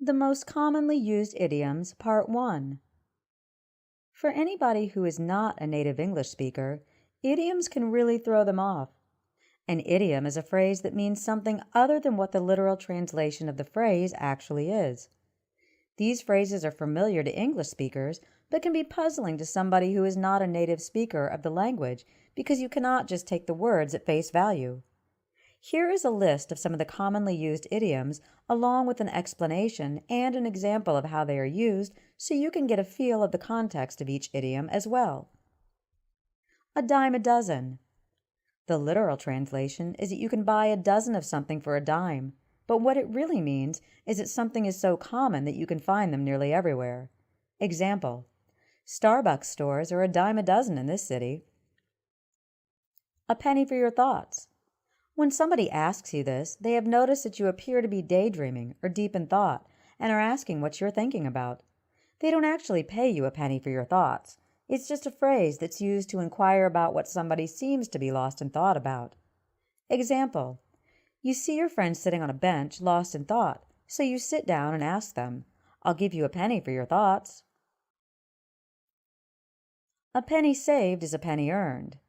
The most commonly used idioms, Part 1. For anybody who is not a native English speaker, idioms can really throw them off. An idiom is a phrase that means something other than what the literal translation of the phrase actually is. These phrases are familiar to English speakers, but can be puzzling to somebody who is not a native speaker of the language because you cannot just take the words at face value. Here is a list of some of the commonly used idioms, along with an explanation and an example of how they are used, so you can get a feel of the context of each idiom as well. A dime a dozen. The literal translation is that you can buy a dozen of something for a dime, but what it really means is that something is so common that you can find them nearly everywhere. Example: Starbucks stores are a dime a dozen in this city. A penny for your thoughts. When somebody asks you this, they have noticed that you appear to be daydreaming or deep in thought and are asking what you're thinking about. They don't actually pay you a penny for your thoughts. It's just a phrase that's used to inquire about what somebody seems to be lost in thought about. Example: You see your friend sitting on a bench, lost in thought, so you sit down and ask them, "I'll give you a penny for your thoughts." A penny saved is a penny earned.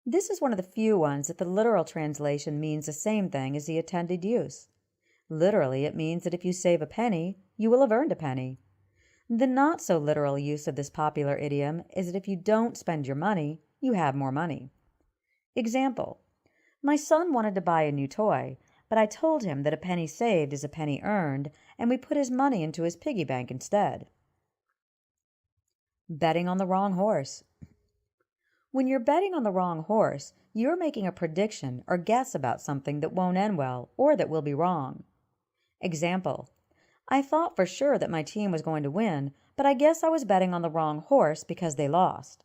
This is one of the few ones that the literal translation means the same thing as the intended use. Literally, it means that if you save a penny, you will have earned a penny. The not-so-literal use of this popular idiom is that if you don't spend your money, you have more money. Example: My son wanted to buy a new toy, but I told him that a penny saved is a penny earned, and we put his money into his piggy bank instead. Betting on the wrong horse. When you're betting on the wrong horse, you're making a prediction or guess about something that won't end well or that will be wrong. Example: I thought for sure that my team was going to win, but I guess I was betting on the wrong horse because they lost.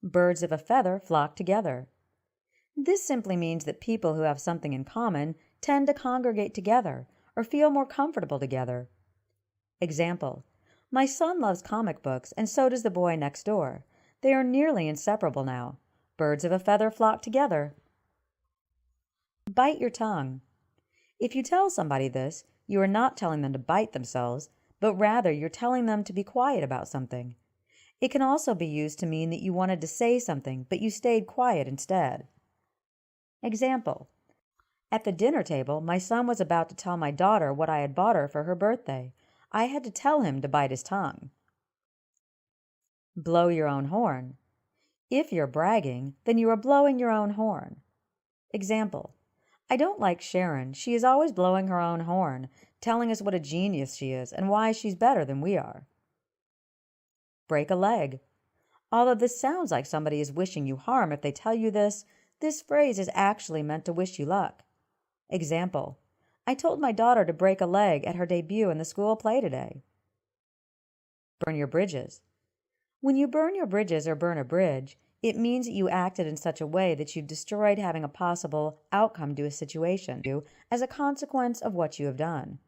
Birds of a feather flock together. This simply means that people who have something in common tend to congregate together or feel more comfortable together. Example: My son loves comic books, and so does the boy next door. They are nearly inseparable now. Birds of a feather flock together. Bite your tongue. If you tell somebody this, you are not telling them to bite themselves, but rather you're telling them to be quiet about something. It can also be used to mean that you wanted to say something, but you stayed quiet instead. Example: At the dinner table, my son was about to tell my daughter what I had bought her for her birthday. I had to tell him to bite his tongue. Blow your own horn. If you're bragging, then you are blowing your own horn. Example: I don't like Sharon. She is always blowing her own horn, telling us what a genius she is and why she's better than we are. Break a leg. Although this sounds like somebody is wishing you harm if they tell you this phrase is actually meant to wish you luck. Example: I told my daughter to break a leg at her debut in the school play today. Burn your bridges. When you burn your bridges or burn a bridge, it means that you acted in such a way that you've destroyed having a possible outcome to a situation as a consequence of what you have done.